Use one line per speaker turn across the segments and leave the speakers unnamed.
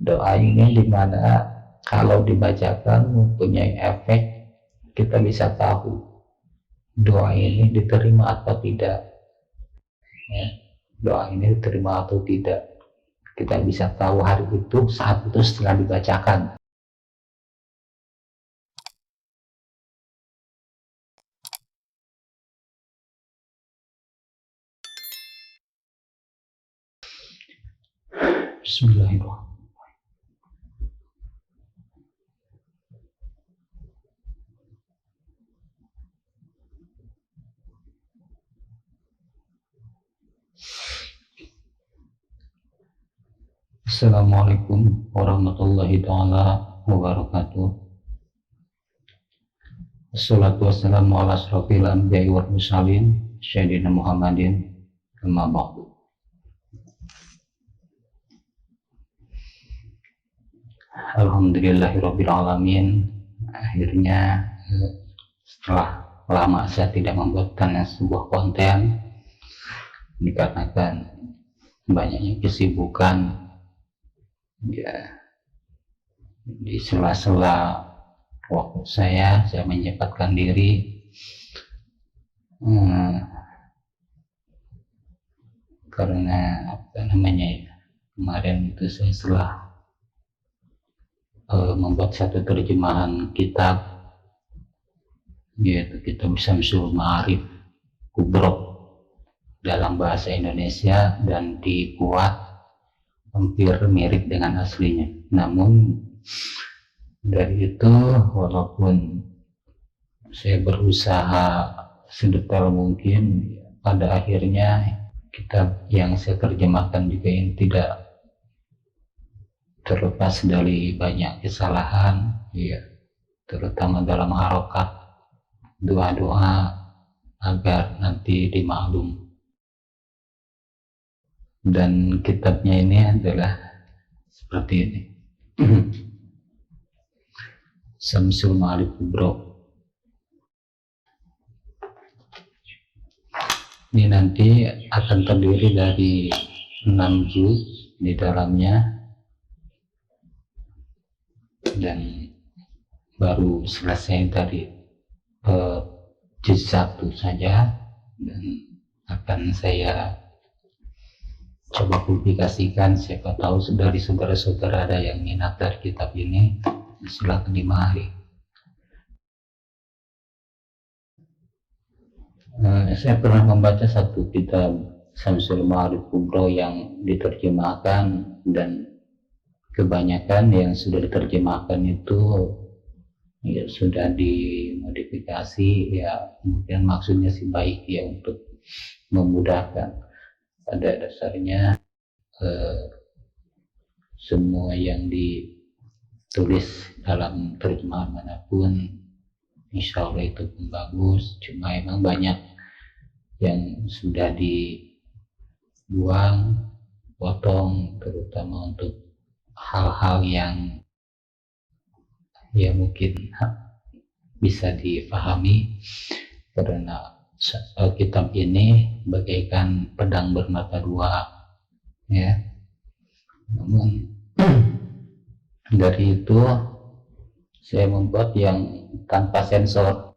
Doa ini dimana kalau dibacakan mempunyai efek, kita bisa tahu doa ini diterima atau tidak, ya. Doa ini diterima atau tidak, kita bisa tahu hari itu saat itu setelah dibacakan. Bismillahirrahmanirrahim. Assalamualaikum warahmatullahi taala wabarakatuh. Assalatu wassalamu ala asrofil anbiya'i wal mursalin sayyidina Muhammadin amma ba'du. Alhamdulillahirabbil alamin. Akhirnya setelah lama saya tidak membuatkan sebuah konten dikarenakan banyaknya kesibukan, ya, di sela-sela waktu saya menyempatkan diri karena kemarin itu saya setelah membuat satu terjemahan kitab, yaitu kitab Syamsul Ma'arif Kubro dalam bahasa Indonesia, dan dibuat hampir mirip dengan aslinya. Namun dari itu, walaupun saya berusaha sedetail mungkin, pada akhirnya kitab yang saya terjemahkan juga ini tidak terlepas dari banyak kesalahan, ya, terutama dalam harokat doa-doa agar nanti dimaklum. Dan kitabnya ini adalah seperti ini. Syamsul Ma'arif Kubro. Ini nanti akan terdiri dari 6 juz di dalamnya, dan baru selesai dari juz 1 saja, dan akan saya coba publikasikan. Siapa tahu dari saudara-saudara ada yang minat dari kitab ini, silakan dimari. Saya pernah membaca satu kitab Syamsul Ma'arif Kubro yang diterjemahkan, dan kebanyakan yang sudah diterjemahkan itu ya sudah dimodifikasi, ya mungkin maksudnya sih baik, ya, untuk memudahkan. Pada dasarnya semua yang ditulis dalam terjemahan manapun insya Allah itu pun bagus, cuma emang banyak yang sudah dibuang, potong, terutama untuk hal-hal yang ya mungkin bisa difahami, karena kitab ini bagaikan pedang bermata dua, ya. Namun dari itu saya membuat yang tanpa sensor.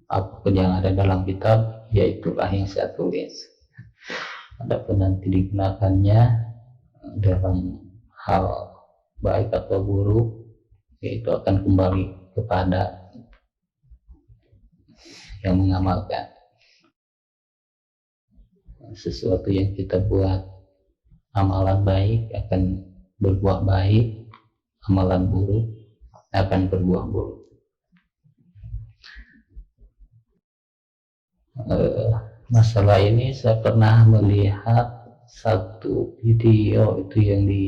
Apapun yang ada dalam kitab, yaitulah yang saya tulis. Adapun nanti digunakannya dalam hal baik atau buruk, yaitu akan kembali kepada yang mengamalkan. Sesuatu yang kita buat amalan baik akan berbuah baik, amalan buruk akan berbuah buruk. Masalah ini saya pernah melihat satu video itu yang di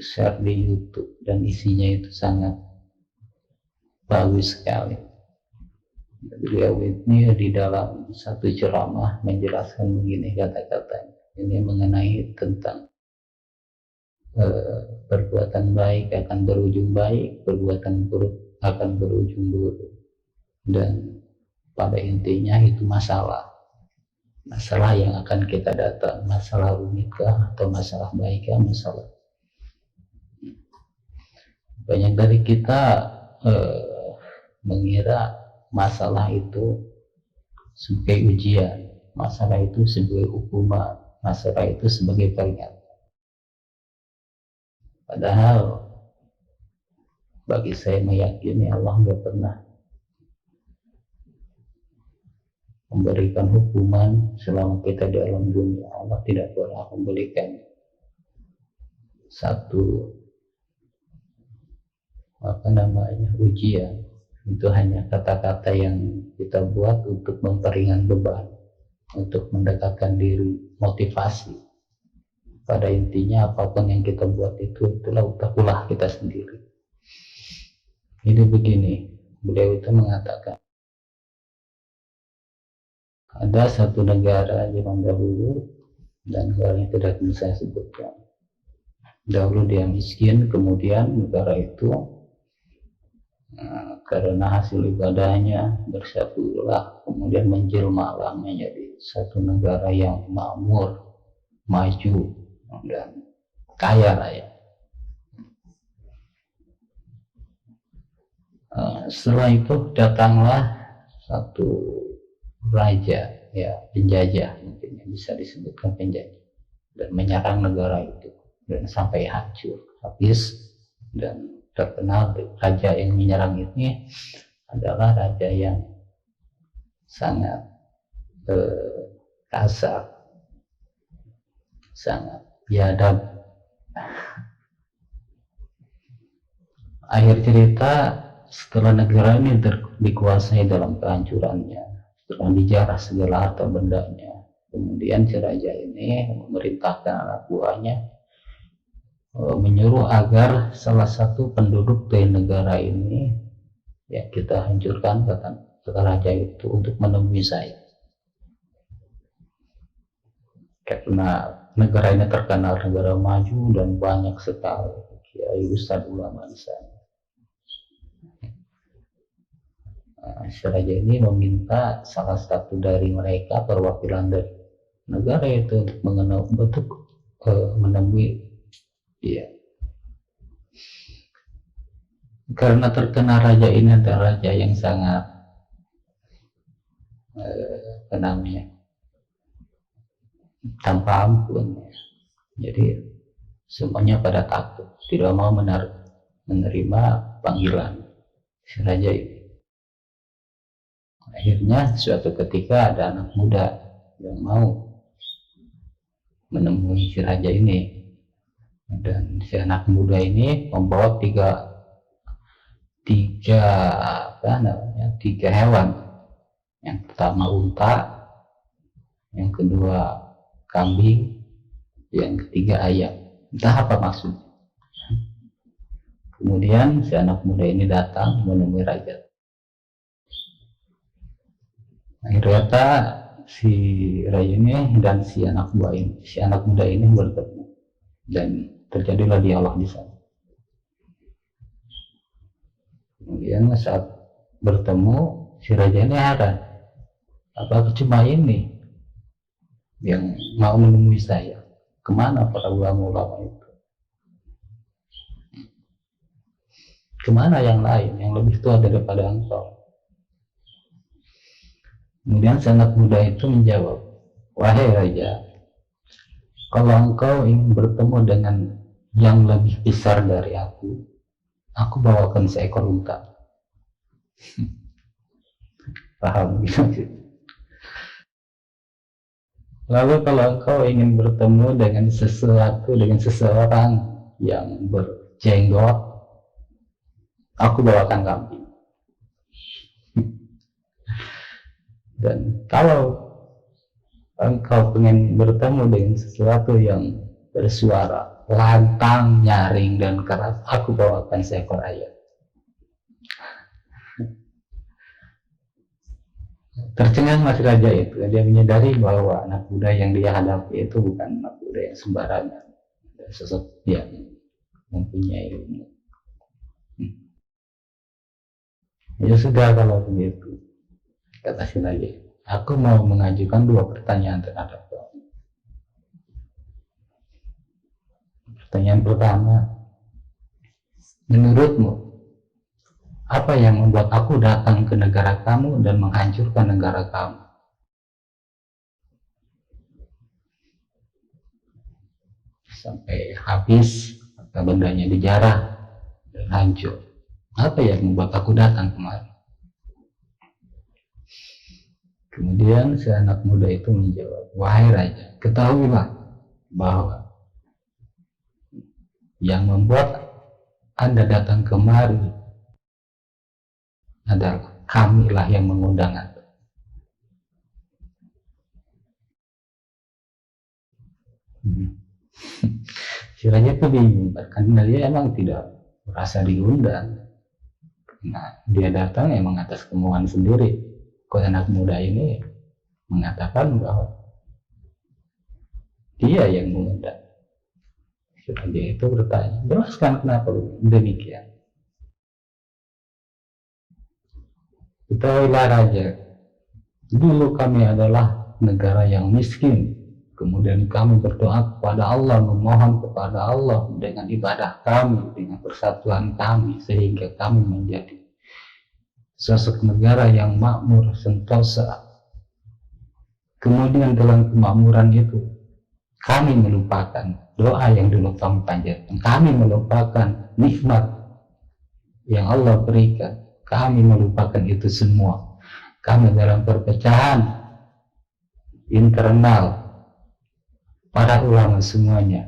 share di YouTube, dan isinya itu sangat bagus sekali. Beliau ini di dalam satu ceramah menjelaskan begini kata-katanya. Ini mengenai tentang perbuatan baik akan berujung baik, perbuatan buruk akan berujung buruk, dan pada intinya itu masalah yang akan kita datang, masalah rumitkah atau masalah baikkah, masalah Banyak dari kita mengira masalah itu sebagai ujian, masalah itu sebagai hukuman, masalah itu sebagai peringatan. Padahal bagi saya meyakini Allah nggak pernah memberikan hukuman selama kita di alam dunia. Allah tidak pernah memberikan satu ujian. Itu hanya kata-kata yang kita buat untuk memperingan beban, untuk mendekatkan diri, motivasi. Pada intinya apapun yang kita buat itulah ulah kita sendiri. Jadi begini, beliau itu mengatakan, ada satu negara zaman dahulu, dan negaranya tidak bisa saya sebutkan. Dahulu dia miskin, kemudian negara itu karena hasil ibadahnya bersatulah, kemudian menjelmalah menjadi satu negara yang makmur, maju, dan kaya lah ya. Setelah itu datanglah satu raja, ya penjajah, mungkin bisa disebutkan penjajah, dan menyerang negara itu dan sampai hancur habis. Dan terkenal raja yang menyerang ini adalah raja yang sangat kasar, sangat biadab. Akhir cerita, setelah negara ini dikuasai dalam kehancurannya, setelah dijarah segala harta bendanya, kemudian si raja ini memerintahkan anak buahnya menyuruh agar salah satu penduduk dari negara ini ya kita hancurkan, kata raja itu, untuk menemui saya, karena negara ini terkenal negara maju dan banyak sekali kiai ustadz ulama di sana. Si raja ini meminta salah satu dari mereka, perwakilan dari negara itu, untuk mengenal bentuk menemui dia. Karena terkena raja ini adalah raja yang sangat tanpa ampun, jadi semuanya pada takut, tidak mau menerima panggilan si raja ini. Akhirnya suatu ketika ada anak muda yang mau menemui si raja ini, dan si anak muda ini membawa tiga hewan. Yang pertama unta, yang kedua kambing, yang ketiga ayam. Entah apa maksudnya. Kemudian si anak muda ini datang menemui raja. Ternyata si raja ini dan si anak muda ini bertemu, dan terjadilah dialog di sana. Kemudian saat bertemu, si raja ini heran, apakah cuma ini yang mau menemui saya? Kemana para ulama-ulama itu? Kemana yang lain, yang lebih tua daripada engkau? Kemudian anak muda itu menjawab, wahai raja, kalau engkau ingin bertemu dengan yang lebih besar dari aku bawakan seekor unta. Paham gitu? Lalu kalau engkau ingin bertemu dengan seseorang yang berjenggot, aku bawakan kambing. Dan kalau engkau ingin bertemu dengan sesuatu yang bersuara lantang, nyaring, dan keras, aku bawakan seekor ayam. Tercengang masih raja itu. Dia menyadari bahwa anak muda yang dia hadapi itu bukan anak muda yang sembarangan, sesuatu yang mempunyai ilmu. Ya sudah, kalau begitu, kata si raja, aku mau mengajukan 2 pertanyaan terhadap kamu. Pertanyaan pertama, Menurutmu, apa yang membuat aku datang ke negara kamu dan menghancurkan negara kamu? Sampai habis, maka bendanya dijarah dan hancur. Apa yang membuat aku datang kemari? Kemudian si anak muda itu menjawab, wahai raja, ketahuilah bahwa yang membuat Anda datang kemari adalah kamilah yang mengundang Anda. Si raja itu bingung karena dia emang tidak merasa diundang. Nah, dia datang emang atas kemauan sendiri. Kok anak muda ini mengatakan bahwa dia yang mengundang. Si raja itu bertanya, jelaskan kenapa demikian. Ketahuilah raja, dulu kami adalah negara yang miskin. Kemudian kami berdoa kepada Allah, memohon kepada Allah dengan ibadah kami, dengan persatuan kami, sehingga kami menjadi sosok negara yang makmur, sentosa. Kemudian dalam kemakmuran itu, kami melupakan doa yang dulu kami panjatkan. Kami melupakan nikmat yang Allah berikan. Kami melupakan itu semua. Kami dalam perpecahan internal. Para ulama semuanya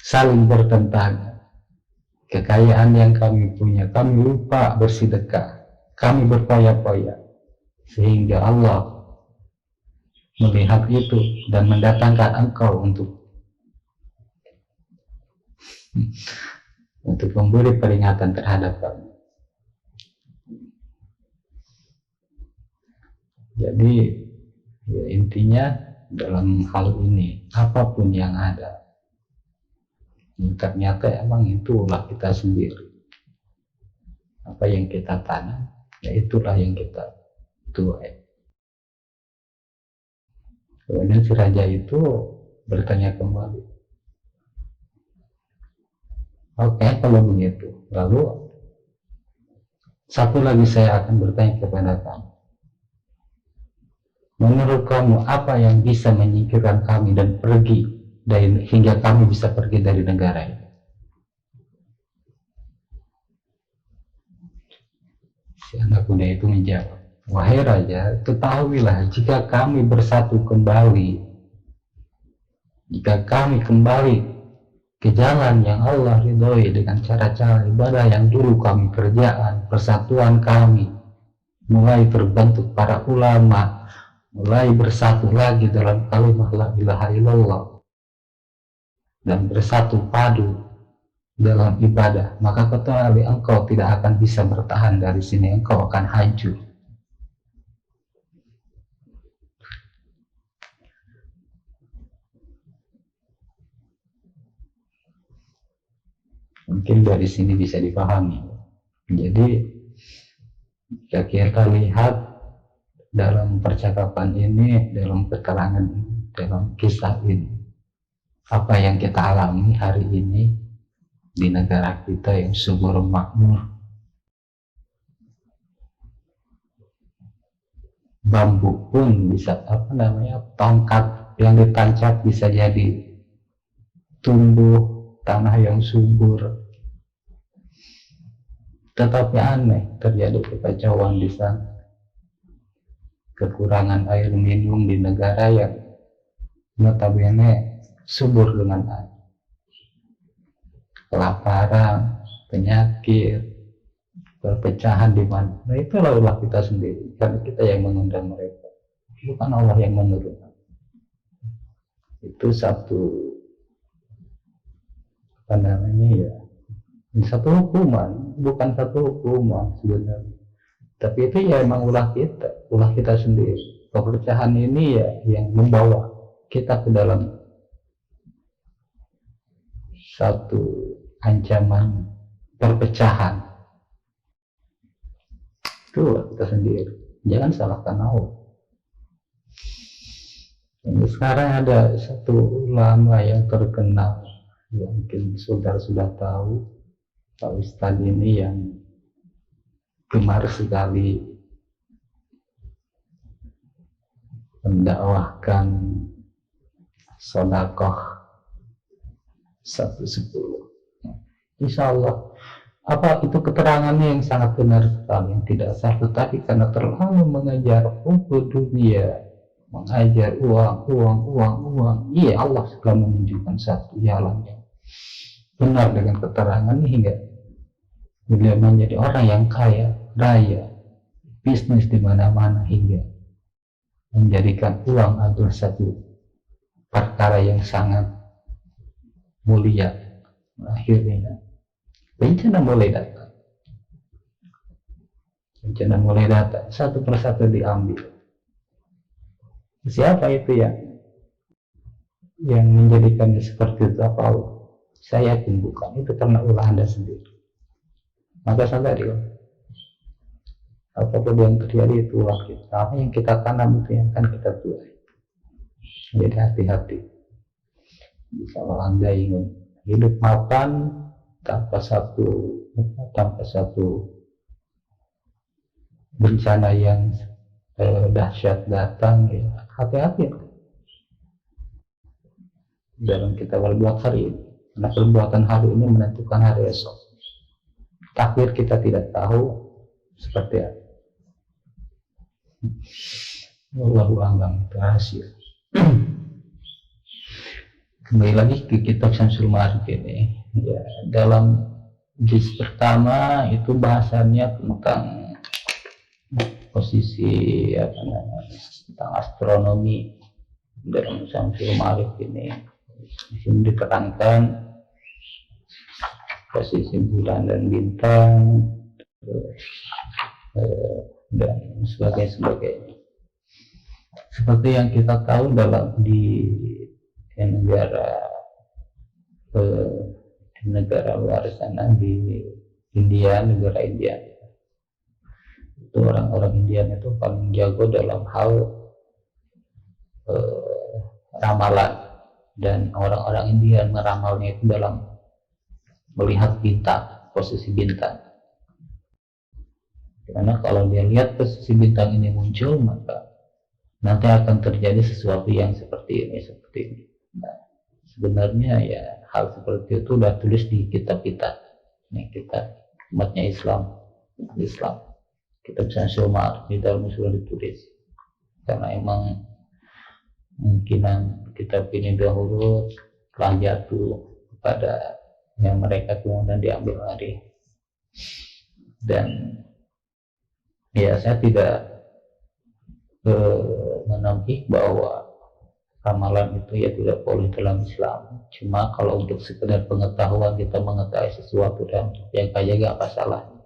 saling bertentangan. Kekayaan yang kami punya, kami lupa bersedekah, kami berpoya-poya, sehingga Allah melihat itu dan mendatangkan engkau untuk memberi peringatan terhadap kami. Jadi ya, intinya dalam hal ini apapun yang ada, ternyata emang itulah kita sendiri. Apa yang kita tanam, ya itulah yang kita tuai. Kemudian si raja itu bertanya kembali, oke, kalau begitu, lalu satu lagi saya akan bertanya kepada kamu. Menurut kamu apa yang bisa menyingkirkan kami dan pergi hingga kami bisa pergi dari negara ini? Si anak muda itu menjawab, wahai raja, ketahuilah jika kami bersatu kembali, jika kami kembali ke jalan yang Allah ridhoi dengan cara-cara ibadah yang dulu kami kerjakan, persatuan kami mulai terbentuk para ulama, mulai bersatu lagi dalam kalimat la ilaha illallah dan bersatu padu dalam ibadah, maka ketahui engkau tidak akan bisa bertahan dari sini, engkau akan hancur. Mungkin dari sini bisa dipahami. Jadi jika kita lihat dalam percakapan ini, dalam keterangan ini, dalam kisah ini, apa yang kita alami hari ini di negara kita yang subur makmur, bambu pun bisa tongkat yang ditancap bisa jadi tumbuh, tanah yang subur. Tetapi aneh, terjadi kekacauan di sana. Kekurangan air minum di negara yang notabene subur dengan air. Kelaparan, penyakit, perpecahan di mana. Nah, itulah ulah kita sendiri, karena kita yang mengundang mereka, bukan Allah yang menurunkan. Itu satu ya, satu hukuman, bukan satu hukuman sebenarnya. Tapi itu ya emang ulah kita sendiri. Perpecahan ini ya yang membawa kita ke dalam satu ancaman perpecahan. Itulah kita sendiri. Jangan salahkan Allah. Ini sekarang ada satu ulama yang terkenal, yang mungkin saudara sudah tahu, Pak Ustadz ini yang gemar sekali mendakwahkan sodakoh 110. Insya Allah apa itu keterangannya yang sangat benar sekali, yang tidak sah, tetapi karena terlalu mengejar dunia, mengajar uang, iya Allah sudah menunjukkan satu jalan yang benar dengan keterangan ini, hingga beliau menjadi orang yang kaya raya, bisnis di mana-mana, hingga menjadikan uang adalah satu perkara yang sangat mulia. Akhirnya bencana mulai datang, satu persatu diambil. Siapa itu yang menjadikannya seperti itu? Apa Allah? Saya yakin bukan, itu karena ulah Anda sendiri. Maka sadari, apapun yang terjadi itu ulah kita. Apa yang kita tanam itu yang akan kita tuai. Jadi hati-hati. Kalau Anda ingin hidup mapan tanpa satu bencana yang dahsyat datang, ya hati-hati dalam kita berbuat hari ini, karena perbuatan hari ini menentukan hari esok. Takdir kita tidak tahu seperti apa. Wallahu a'lam, itu rahasia. Kembali lagi ke kitab Syamsul Ma'arif ini, ya, dalam juz pertama itu bahasannya tentang posisi tentang astronomi. Dalam Syamsul Ma'arif ini di sini diterangkan posisi bulan dan bintang dan sebagainya. Seperti yang kita tahu di negara luar sana, di negara India, itu orang-orang India itu paling jago dalam hal ramalan, dan orang-orang India meramalnya itu dalam melihat bintang, posisi bintang. Karena kalau dia lihat posisi bintang ini muncul, maka nanti akan terjadi sesuatu yang seperti ini. Nah, sebenarnya ya hal seperti itu sudah tulis di kitab kita. Ini kita umatnya Islam, kitab Syamsul Ma'arif di dalam sudah ditulis. Karena emang kemungkinan kitab ini dahulu telah jatuh kepada yang mereka kemudian diambil alih. Dan ya saya tidak menampik bahwa ramalan itu ya tidak boleh dalam Islam. Cuma kalau untuk sekedar pengetahuan, kita mengetahui sesuatu dan jaga apa salahnya.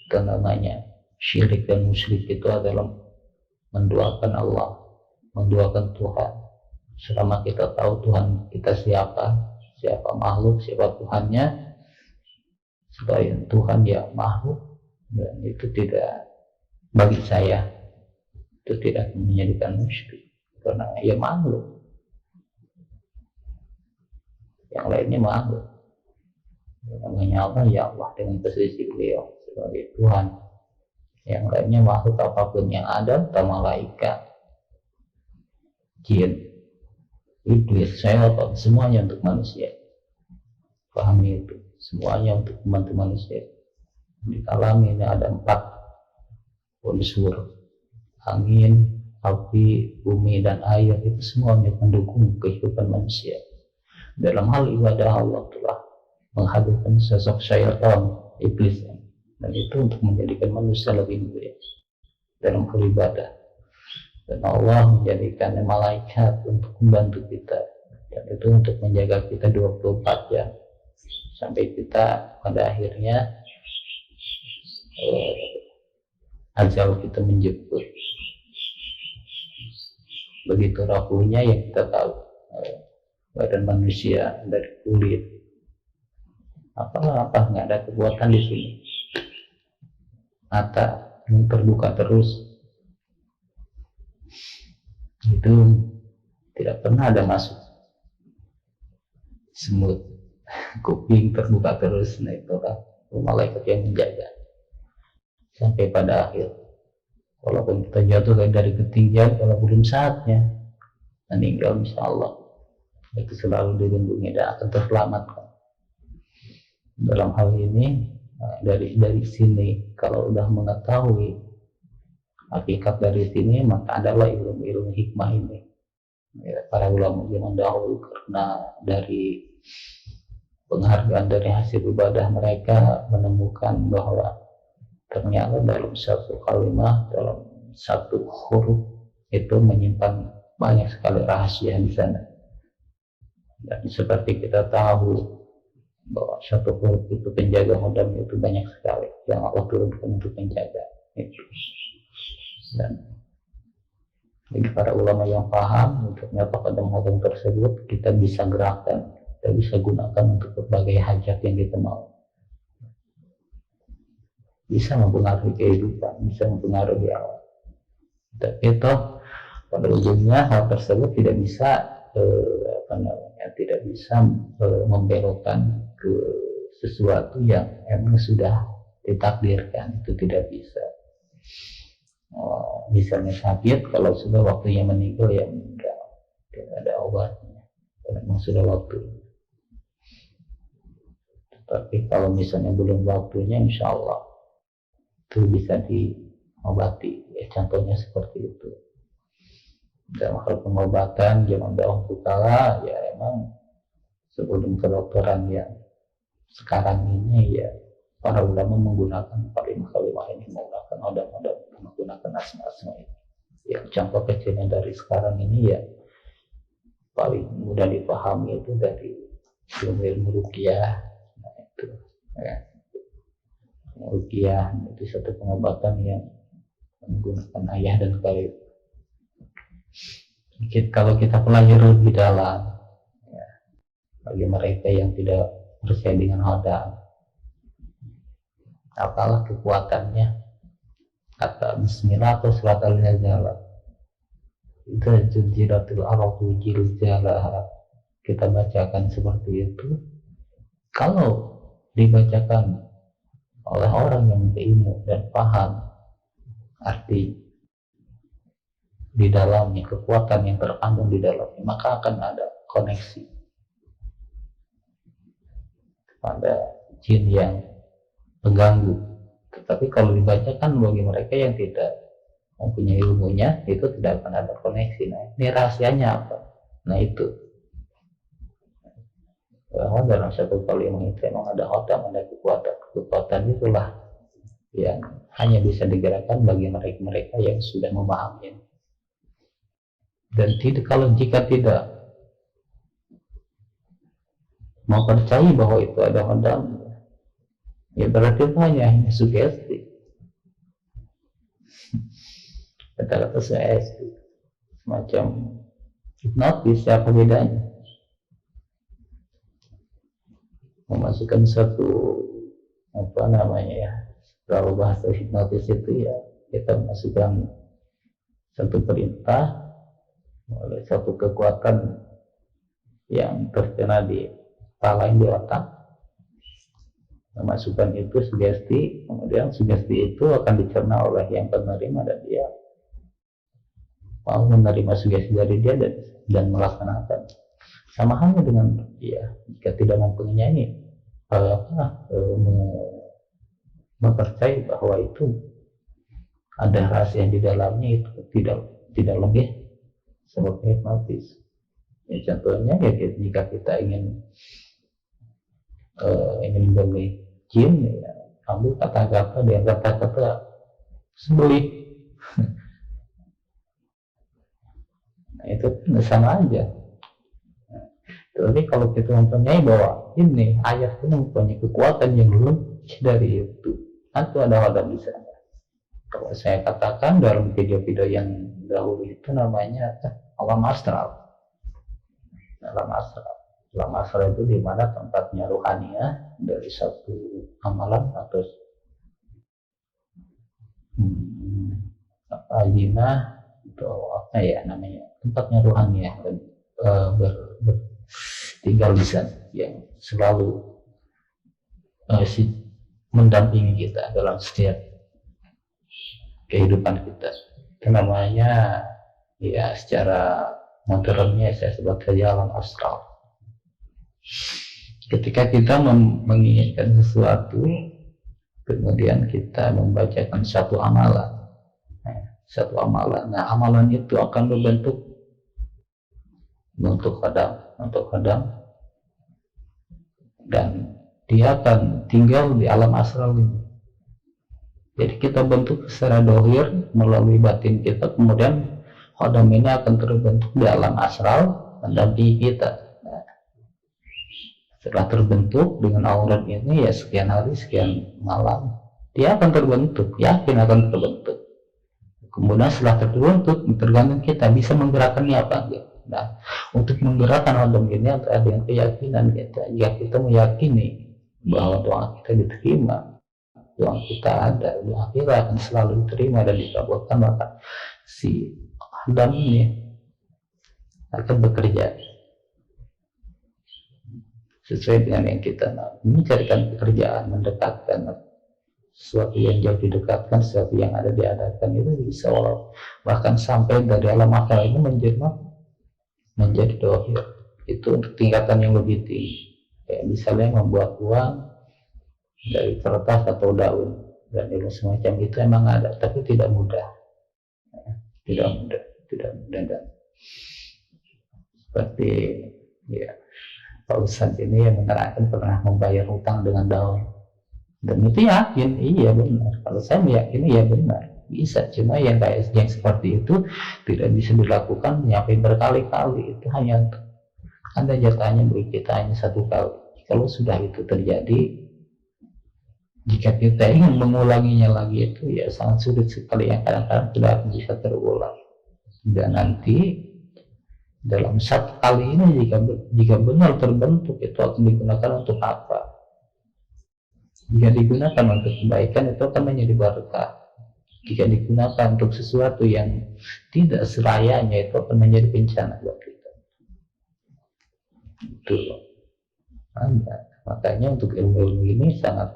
Itu namanya syirik dan musyrik, itu adalah menduakan Allah, menduakan Tuhan. Selama kita tahu Tuhan kita siapa makhluk, siapa Tuhannya, selain Tuhan ya makhluk, dan itu tidak, bagi saya itu tidak menjadikan musyrik, karena ya makhluk, yang lainnya makhluk. Namanya Allah ya Allah dengan posisi beliau sebagai Tuhan, yang lainnya makhluk apapun yang ada, entah malaikat, jin, iblis, syaitan, semuanya untuk manusia. Pahami itu, semuanya untuk membantu manusia. Di alam ini ada 4 unsur: angin, api, bumi, dan air. Itu semuanya mendukung kehidupan manusia. Dalam hal ibadah, Allah telah menghadirkan sosok syaitan, iblis, dan itu untuk menjadikan manusia lebih mulia dalam hal ibadah. Dan Allah menjadikan malaikat untuk membantu kita, dan itu untuk menjaga kita 24 jam sampai kita pada akhirnya ajal kita menjemput. Begitu rapuhnya yang kita tahu, badan manusia dari kulit apa nggak ada kekuatan di sini, mata yang terbuka terus, itu tidak pernah ada masuk semut kuping terbuka terus, nah itulah malaikat yang menjaga sampai pada akhir. Walaupun kita jatuh dari ketinggian, kalau belum saatnya meninggal, insya Allah itu selalu dilindungi dan akan terselamatkan. Dalam hal ini dari sini kalau udah mengetahui hakikat dari sini, maka adalah ilmu-ilmu hikmah ini. Ya, para ulama zaman dahulu karena dari penghargaan dari hasil ibadah mereka menemukan bahwa ternyata dalam satu kalimat, dalam satu huruf itu menyimpan banyak sekali rahasia di sana. Dan seperti kita tahu bahwa satu huruf itu penjaga modal itu banyak sekali yang Allah turunkan untuk menjaga itu. Dan bagi para ulama yang paham, ternyata kodam-kodam tersebut kita bisa gerakan, kita bisa gunakan untuk berbagai hajat yang kita mau. Bisa mempengaruhi kehidupan, bisa mempengaruhi awal. Tapi toh pada ujungnya hal tersebut tidak bisa tidak bisa membelokkan ke sesuatu yang emang sudah ditakdirkan, itu tidak bisa. Misalnya sakit, kalau sudah waktunya meninggal ya meninggal, tidak ada obatnya, memang sudah waktunya. Tapi kalau misalnya belum waktunya, insya Allah itu bisa diobati, ya contohnya seperti itu. Dalam hal pengobatan zaman dahulu kala ya emang sebelum kedokteran yang sekarang ini ya para ulama menggunakan kalimat ini, menggunakan obat-obat, menggunakan asma-asma ini. Yang contoh kecilnya dari sekarang ini ya paling mudah dipahami itu dari ilmu ruqyah. Nah itu ya, ruqyah itu satu pengobatan yang menggunakan ayah dan kayu. Kalau kita pelajari lebih dalam ya, bagi mereka yang tidak percaya dengan hodam, apalah kekuatannya, kata bismillah atau surat al-jazalah itu jiljatul arabu jiljalah, kita bacakan seperti itu. Kalau dibacakan oleh orang yang berilmu dan paham arti di dalamnya, kekuatan yang terkandung di dalamnya, maka akan ada koneksi pada jin yang mengganggu. Tetapi kalau dibacakan bagi mereka yang tidak mempunyai ilmunya, itu tidak akan ada koneksi. Nah, ini rahasianya apa? Nah itu bahwa dalam satu kalimat itu memang ada hodam, ada kekuatan itulah yang hanya bisa digerakkan bagi mereka yang sudah memahaminya. Dan kalau jika tidak mau percaya bahwa itu ada hodam, ya berarti itu hanya sugesti, kata-kata sugesti, semacam hipnotis. Apa bedanya? Memasukkan satu kalau bahasa hipnotis itu ya kita masukkan satu perintah oleh satu kekuatan yang terkena di kepala yang di otak, memasukkan itu sugesti, kemudian sugesti itu akan dicerna oleh yang penerima dan dia mau menerima sugesti dari dia dan melaksanakan. Sama halnya dengan dia jika tidak mempunyai mempercayai bahwa itu ada rahasia di dalamnya, itu tidak lebih seperti hipnotis. Ya, contohnya ya jika kita ingin beli jin, ya, ambil kata-kata dengan kata-kata sembelih. Nah, itu sama aja. Tapi kalau kita mempunyai bahwa ini ayat ini mempunyai kekuatan yang lebih dari itu, nanti ada hodam di sana. Kalau saya katakan dalam video-video yang dahulu itu namanya alam astral. Alam astral itu di mana tempatnya ruhania dari satu amalan atau jinah atau apa ya namanya, tempatnya ruhania tinggal di sana. yang selalu mendampingi kita dalam setiap kehidupan kita. Itu namanya ya secara modernnya saya sebut saja alam astral. Ketika kita menginginkan sesuatu, kemudian kita membacakan satu amalan. Nah, amalan itu akan berbentuk hadam, dan dia akan tinggal di alam astral ini. Jadi kita bentuk secara dohir melalui batin kita, kemudian hadam ini akan terbentuk di alam astral mendampingi kita. Nah, setelah terbentuk dengan aurat ini ya sekian hari sekian malam, dia akan terbentuk, yakin akan terbentuk. Kemudian setelah terbentuk tergantung kita bisa menggerakkannya apa enggak. Nah, untuk menggerakkan hadam ini ada yang keyakinan kita. Jika kita meyakini bahwa doa kita diterima, doa kita ada, doa kita akan selalu diterima dan dikabulkan, maka si hadam ini akan bekerja sesuai dengan yang kita mau. Mencarikan pekerjaan, mendekatkan sesuatu yang jauh didekatkan, sesuatu yang ada diadakan, itu bisa bahkan sampai dari alam akal ini menjadi dohir. Itu untuk tingkatan yang lebih tinggi, kayak misalnya membuat uang dari kertas atau daun dan ilmu semacam itu emang ada, tapi tidak mudah dan seperti ya Pak Ustadz ini yang menerangkan pernah membayar hutang dengan daun, dan itu yakin iya benar. Kalau saya meyakini ya benar bisa, cuma yang seperti itu tidak bisa dilakukan sampai berkali-kali. Itu hanya ada jatahnya bagi kita hanya satu kali. Kalau sudah itu terjadi, jika kita ingin mengulanginya lagi itu ya sangat sulit sekali, yang kadang-kadang tidak akan bisa terulang. Dan nanti dalam satu kali ini jika benar terbentuk, itu akan digunakan untuk apa? Jika digunakan untuk kebaikan, itu akan menjadi berkah. Jika digunakan untuk sesuatu yang tidak serayanya, itu akan menjadi bencana buat kita. Itu makanya untuk ilmu-ilmu ini sangat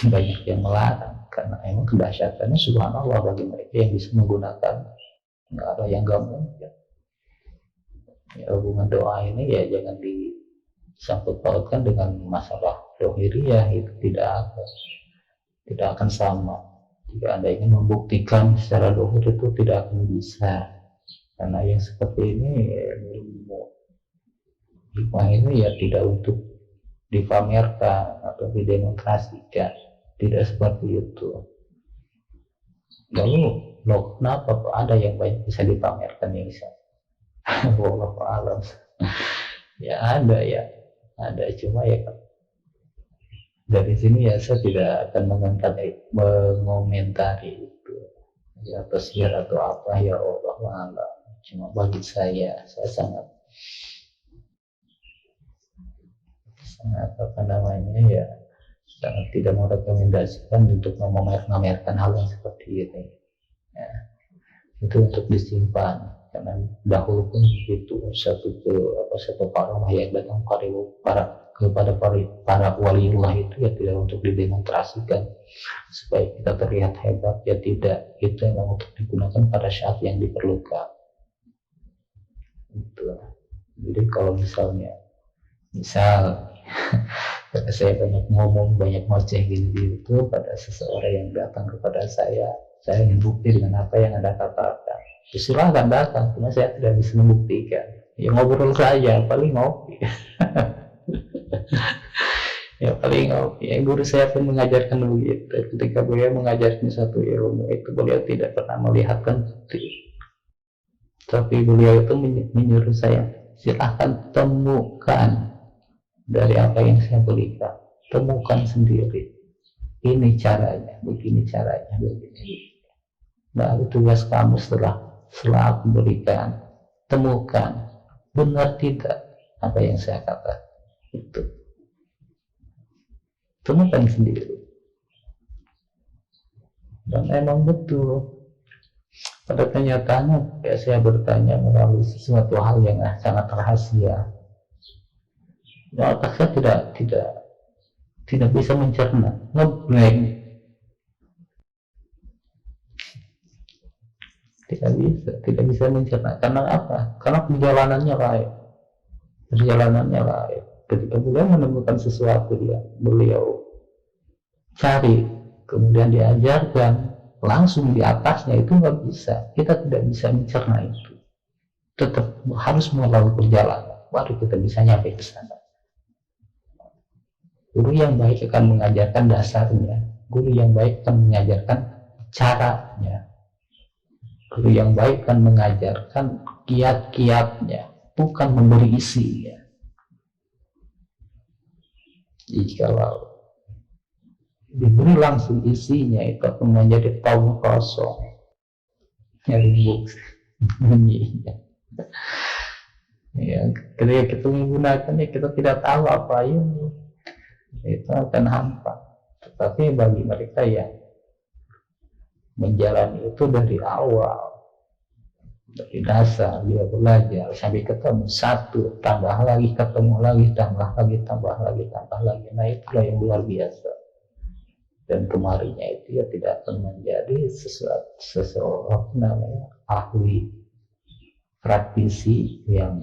banyak yang melarang, karena emang kedahsyatannya subhanallah bagi mereka yang bisa menggunakan. Nggak ada yang gak mungkin. Ya, hubungan doa ini ya jangan disangkut pautkan dengan masalah dohiriyah, itu tidak akan sama. Jika Anda ingin membuktikan secara dohir, itu tidak akan bisa, karena yang seperti ini ilmu hikmah ini ya tidak untuk dipamerkan atau didemonstrasikan, tidak seperti itu. Lalu kenapa ada yang banyak bisa dipamerkan ya bisa? Wallahu a'lam. Ya ada, cuma ya dari sini ya saya tidak akan mengomentari itu ya, atau sihir atau apa, ya Allah a'lam. Cuma bagi saya sangat apa namanya ya, sangat tidak merekomendasikan untuk memamerkan hal yang seperti ini ya. Itu untuk disimpan, karena dahulu pun itu satu karamah yang datang kepada para waliullah itu ya tidak untuk didemonstrasikan supaya kita terlihat hebat, ya tidak, itu memang untuk digunakan pada saat yang diperlukan itu. Jadi kalau misal saya banyak ngomong, banyak ngoceh gini itu pada seseorang yang datang kepada saya ingin bukti dengan apa yang Anda katakan, silahkan datang, cuma saya tidak bisa membuktikan. Ya ngobrol saja, paling ngopi. Ya paling ngopi. Ya, guru saya pun mengajarkan begitu. Ketika beliau mengajarkan satu ilmu itu, beliau tidak pernah melihatkan bukti, tapi beliau itu menyuruh saya, silahkan temukan dari apa yang saya berikan, temukan sendiri. Ini caranya, begini caranya, begini. Nah, tugas kamu setelah aku berikan, temukan benar tidak apa yang saya katakan itu, temukan sendiri. Dan emang betul, pada kenyataannya saya bertanya melalui sesuatu hal yang sangat rahasia, Ya, otak saya tidak bisa mencerna, ngeblank, tidak bisa mencerna. Karena apa? Karena perjalanannya lain. Ketika beliau menemukan sesuatu yang beliau cari, kemudian diajarkan langsung di atasnya, itu nggak bisa. Kita tidak bisa mencerna itu. Tetap harus melalui perjalanan, baru kita bisa nyampe ke sana. Guru yang baik akan mengajarkan dasarnya. Guru yang baik akan mengajarkan caranya. Guru yang baik akan mengajarkan kiat-kiatnya, bukan memberi isinya. Jadi kalau diberi langsung isinya, itu akan menjadi tong kosong, nyari bunyinya. Ya, ketika kita menggunakannya, kita tidak tahu apa ini, itu akan hampa. Tetapi bagi mereka yang menjalani itu dari awal, dari dasar dia belajar sampai ketemu satu, tambah lagi, ketemu lagi, tambah lagi, tambah lagi, tambah lagi. Nah, itulah yang luar biasa. Dan kemarinnya itu ya tidak akan menjadi seseorang namanya ahli praktisi yang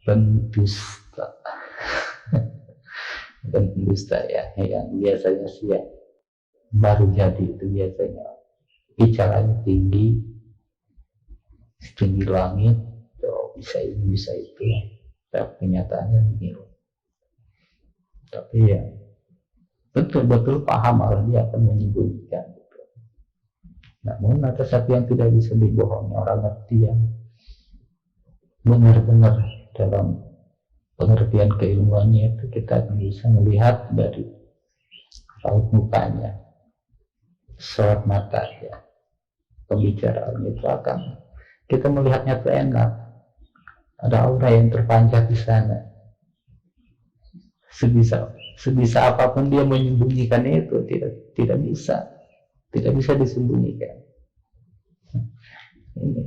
pendusta dan pendusta ya, yang biasanya siap baru jadi itu biasanya bicaranya tinggi langit, oh, bisa ini bisa itu, tapi kenyataannya nihil. Tapi ya betul-betul paham malah dia akan menyembunyikan gitu. Namun ada satu yang tidak bisa dibohongi, orang ngerti yang benar-benar dalam pengertian keilmuannya itu, kita akan bisa melihat dari raut mukanya, sorot matanya, pembicaraannya itu akan kita melihatnya tuh enak, ada aura yang terpancar di sana. Sebisa apapun dia menyembunyikan itu, tidak bisa disembunyikan. Ini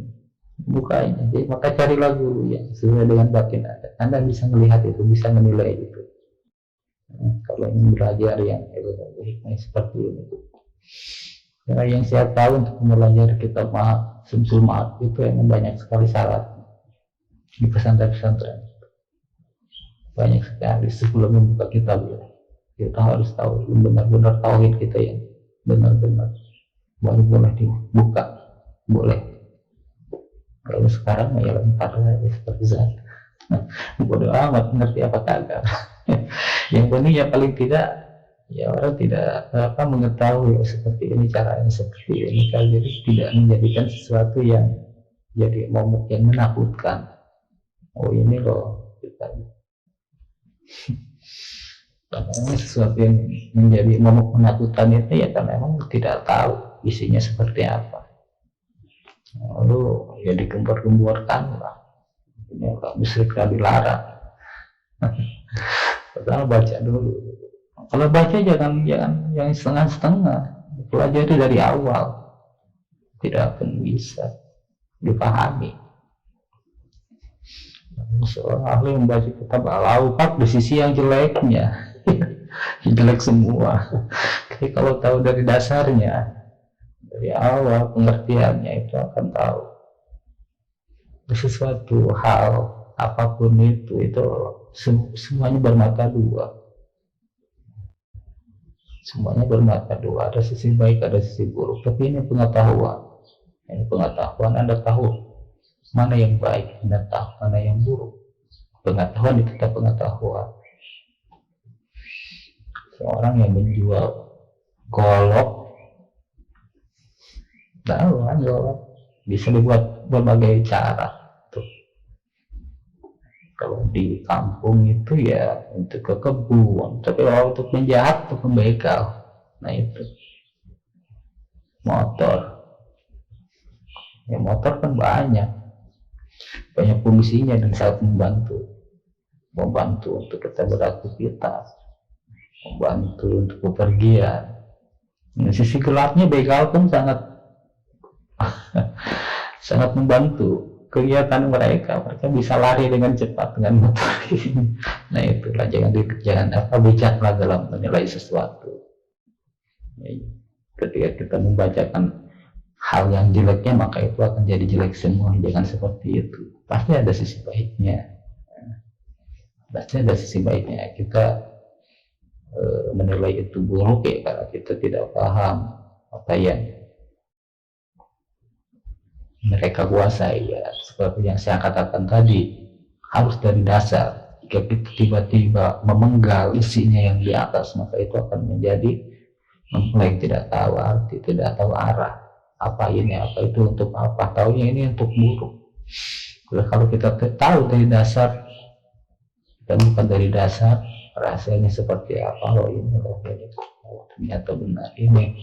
bukanya. Jadi maka carilah guru yang sesuai dengan batin Anda bisa melihat itu, bisa menilai itu. Kalau ingin belajar yang hikmah seperti ini, ya, yang saya tahu untuk belajar kitab Syamsul Ma'ad itu yang banyak sekali syarat di pesantren-pesantren, banyak sekali. Sebelum membuka kitab ya, kita harus tahu benar-benar tauhid kita yang benar-benar, baru boleh dibuka. Boleh. Kalau sekarang ya lempar seperti saya, bodoh amat ngerti apa kagak. Yang penting ya paling tidak ya orang tidak mengetahui seperti ini, caranya seperti ini, jadi tidak menjadikan sesuatu yang jadi momok yang menakutkan. Oh ini loh kita, karena sesuatu yang menjadi momok menakutkan itu ya karena memang tidak tahu isinya seperti apa. Lalu ya digembor-gemborkan lah, ini kalau musyrik dilarang. Pertama baca dulu. Kalau baca jangan yang setengah-setengah, pelajari dari awal, tidak akan bisa dipahami. Seorang ahli membaca kitab Al-Awqaf di sisi yang jeleknya, jelek semua. Tapi kalau tahu dari dasarnya, dari awal pengertiannya, itu akan tahu sesuatu hal apapun itu semuanya bermata dua. Semuanya bermata dua, ada sisi baik, ada sisi buruk. Tapi ini pengetahuan. Anda tahu mana yang baik, Anda tahu mana yang buruk. Pengetahuan itu tetap pengetahuan. Seorang yang menjual golok, tahu kan golok bisa dibuat berbagai cara. Tuh. Kalau di kampung itu ya untuk ke kebun, tapi kalau untuk penjahat, untuk pembegal, nah itu motor. Ya motor kan banyak fungsinya dan sangat membantu untuk kita beraktivitas, membantu untuk bepergian. Nah, sisi gelapnya begal pun sangat sangat membantu kegiatan mereka bisa lari dengan cepat dengan motor. Nah itulah jangan bijaklah dalam menilai sesuatu. Ketika kita membacakan hal yang jeleknya, maka itu akan jadi jelek semua. Jangan seperti itu. Pasti ada sisi baiknya. Kita menilai itu buruk ya karena kita tidak paham apa yang mereka kuasai, ya seperti yang saya katakan tadi, harus dari dasar. Jika kita tiba-tiba memenggal isinya yang di atas, maka itu akan menjadi memulai tidak tahu arti, tidak tahu arah. Apa ini, apa itu, untuk apa, taunya ini untuk buruk. Kalau kita tahu dari dasar dan bukan dari dasar, rasanya seperti apa, loh ini, loh ini, oh, ternyata benar ini,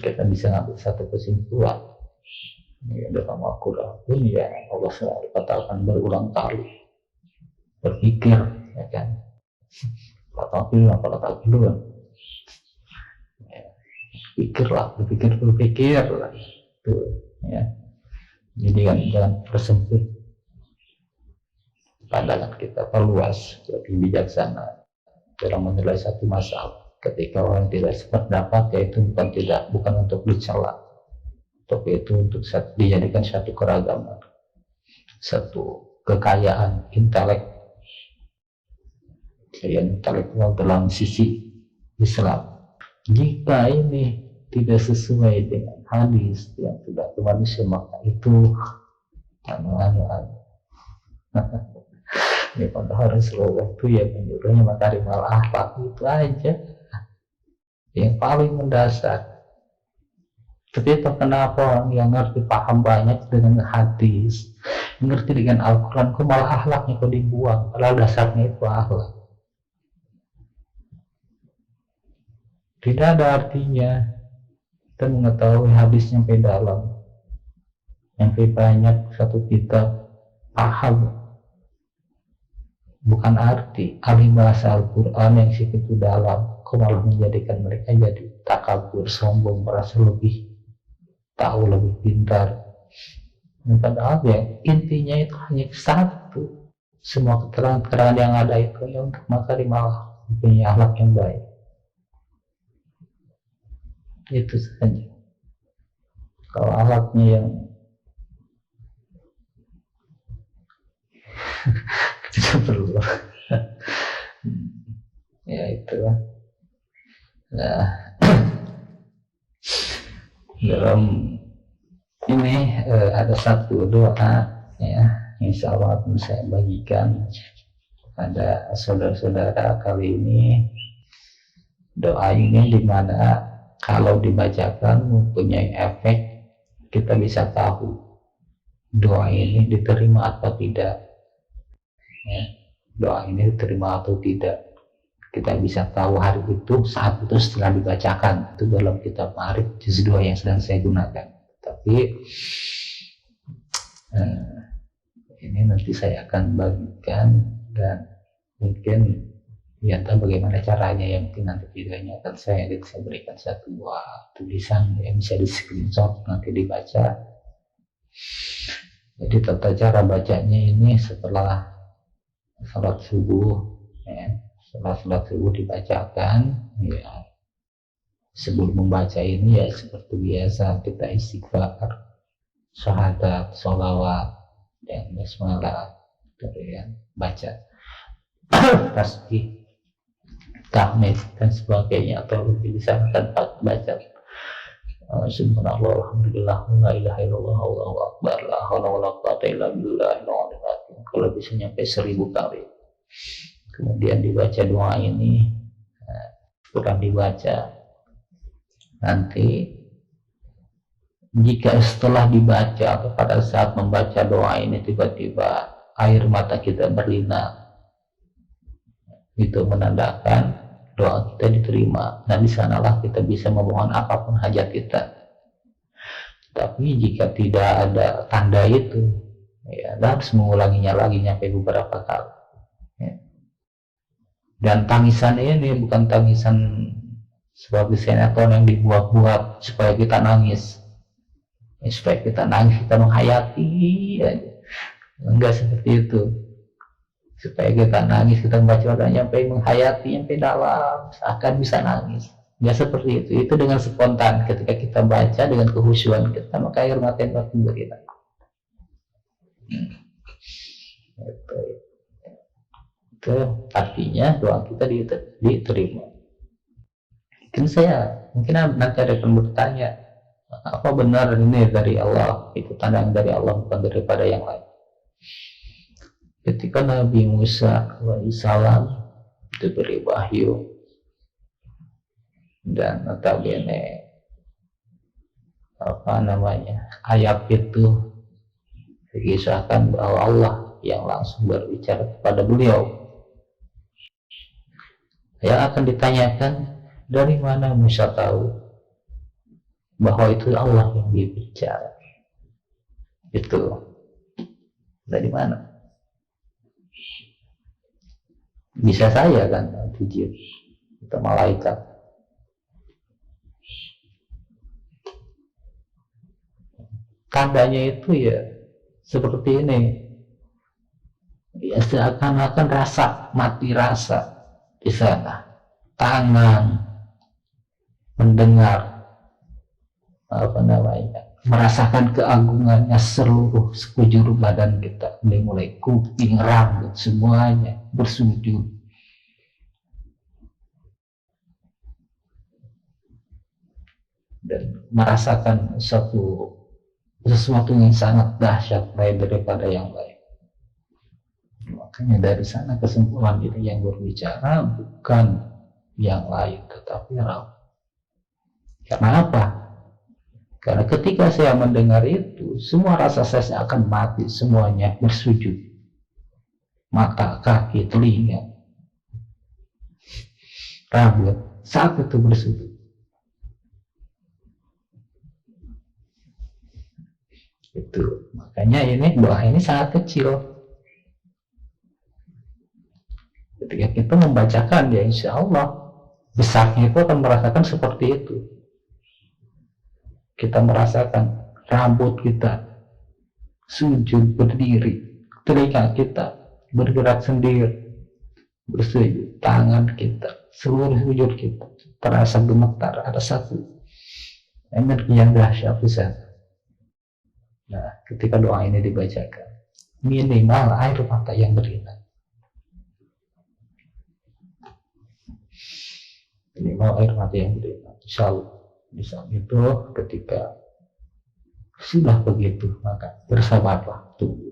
kita bisa ngambil satu kesimpulan. Ya, dalam Al-Quran pun ya Allah selalu katakan berulang kali, berpikir, ya kan, kalau dulu ya, berpikir lah itu ya. Jadi kan jangan persempit pandangan kita, perluas, lebih bijaksana dalam menilai satu masalah. Ketika orang tidak sependapat, yaitu bukan untuk dicela, tapi itu untuk dijadikan satu keragaman, satu kekayaan intelektual dalam sisi Islam. Jika ini tidak sesuai dengan hadis yang tidak manusia, maka itu ini pada Rasulullah itu yang menyuruhnya makarimal akhlak, itu aja yang paling mendasar. Tapi itu kenapa orang yang ngerti paham banyak dengan hadis, ngerti dengan Al-Quran, kok malah akhlaknya kok dibuang, padahal dasarnya itu akhlak. Tidak ada artinya kita mengetahui hadis sampai dalam, sampai banyak satu kitab, paham, bukan arti ahli bahasa Al-Quran yang segitu dalam, kok malah menjadikan mereka jadi takabur, sombong, merasa lebih tahu, lebih pintar. Padahal ya intinya itu hanya satu, semua keterangan yang ada itu ya untuk makarimal, punya akhlak yang baik, itu saja. Kalau akhlaknya yang tidak perlu ya itu nah, dalam ini ada satu doa ya, insya Allah akan saya bagikan pada saudara-saudara kali ini. Doa ini dimana kalau dibacakan mempunyai efek, kita bisa tahu doa ini diterima atau tidak ya. Doa ini diterima atau tidak kita bisa tahu hari itu, saat itu setelah dibacakan. Itu dalam kitab Ma'arif juz 2 yang sedang saya gunakan. Tapi ini nanti saya akan bagikan, dan mungkin ya entah bagaimana caranya, yang mungkin nanti videonya akan saya berikan satu buah tulisan yang bisa di screenshot nanti dibaca. Jadi tata cara bacanya ini setelah salat subuh ya. Setelah sholat subuh dibacakan ya, sebelum membaca ini ya seperti biasa kita istighfar, syahadat, sholawat, dan basmalah, kemudian baca tasbih, tahmid dan sebagainya, atau lebih disarankan baca subhanallah, alhamdulillah, la ilaha illallah, Allahu akbar, la haula wala quwwata illa billah, kalau bisa nyampe 1000 kali. Kemudian dibaca doa ini, kurang dibaca. Nanti jika setelah dibaca atau pada saat membaca doa ini tiba-tiba air mata kita berlinang, itu menandakan doa kita diterima. Nah, di sanalah kita bisa memohon apapun hajat kita. Tapi jika tidak ada tanda itu, ya harus mengulanginya lagi sampai beberapa kali. Ya. Dan tangisan ini bukan tangisan sebagai sinetron yang dibuat-buat supaya kita nangis. supaya kita nangis, kita menghayati aja. Enggak seperti itu. Supaya kita nangis, kita membaca Quran sampai menghayati, sampai dalam, seakan bisa nangis. Enggak seperti itu. Itu dengan spontan. Ketika kita baca dengan kehusyuan kita, maka air mata yang berlinang. Itu artinya doa kita diterima. Mungkin nanti ada yang bertanya, apa benar ini dari Allah? Itu tanda dari Allah, bukan daripada yang lain. Ketika Nabi Musa alaihissalam diberi wahyu dan notabene ayat itu dikisahkan bahwa Allah yang langsung berbicara kepada beliau, yang akan ditanyakan, dari mana Musa tahu bahwa itu Allah yang berbicara? Itu dari mana? Bisa saya kan jujur, itu malaikat. Tandanya itu ya seperti ini, ya seakan-akan mati rasa di sana, tangan mendengar merasakan keagungannya seluruh sekujur badan kita, mulai kuping, rambut, semuanya bersujud. Dan merasakan sesuatu yang sangat dahsyat lain daripada yang lain. Makanya dari sana kesimpulan ini yang berbicara bukan yang lain tetapi Allah. Karena apa? Karena ketika saya mendengar itu, semua rasa saya akan mati, semuanya bersujud. Mata, kaki, telinga, rambut, saat itu bersujud. Itu makanya doa ini sangat kecil. Ketika kita membacakan, ya insya Allah besarnya itu akan merasakan seperti itu. Kita merasakan rambut kita sujud berdiri, telinga kita bergerak sendiri bersujud, tangan kita, seluruh sujud kita terasa gemetar. Ada satu energi yang dahsyat di sana. Nah, ketika doa ini dibacakan, minimal air mata yang berlinang. Minimal air mata yang berlinang. Insya Allah. Di saat itu ketika sudah begitu, maka bersabarlah, tunggu.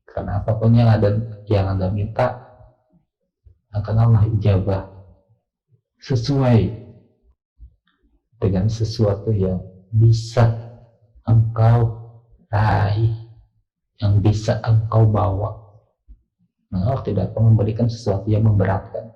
Karena apapun yang Anda minta akan Allah ijabah sesuai dengan sesuatu yang bisa engkau raih, yang bisa engkau bawa. Nah, Allah tidak akan memberikan sesuatu yang memberatkan.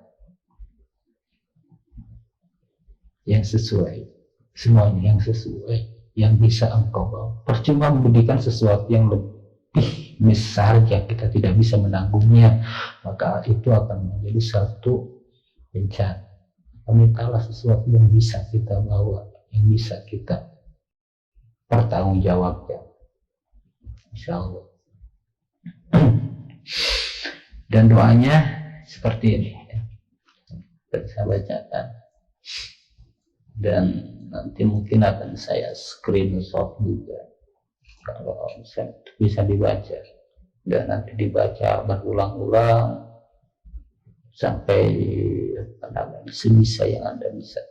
Yang sesuai, semuanya yang sesuai, yang bisa engkau bawa. Percuma memberikan sesuatu yang lebih besar yang kita tidak bisa menanggungnya, maka itu akan menjadi satu bencana. Mintalah sesuatu yang bisa kita bawa, yang bisa kita pertanggungjawabkan, insya Allah. Dan doanya seperti ini, saya bacakan. Dan nanti mungkin akan saya screenshot juga kalau bisa dibaca, dan nanti dibaca berulang-ulang sampai sebisa yang Anda bisa.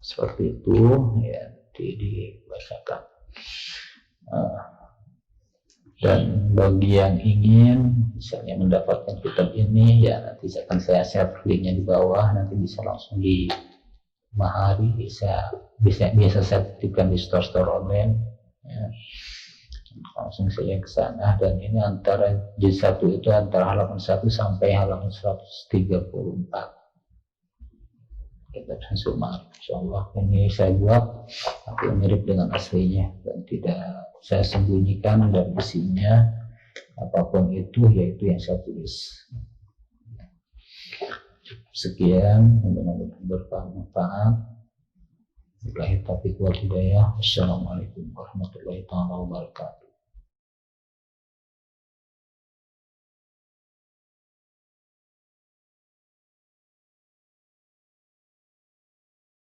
Seperti itu ya, dibacakan. Dan bagi yang ingin misalnya mendapatkan kitab ini, ya nanti akan saya share linknya di bawah, nanti bisa langsung di mahari, bisa saya titipkan di store online ya. langsung saya ke sana, dan ini antara juz 1 itu antara halaman 1 sampai halaman 134 kitab Sumar. Insyaallah ini saya buat tapi mirip dengan aslinya dan tidak saya sembunyikan dari isinya apapun itu, yaitu yang saya tulis. Sekian, mudah-mudahan bermanfaat. Billahi taufiq wal hidayah. Wassalamualaikum warahmatullahi wabarakatuh.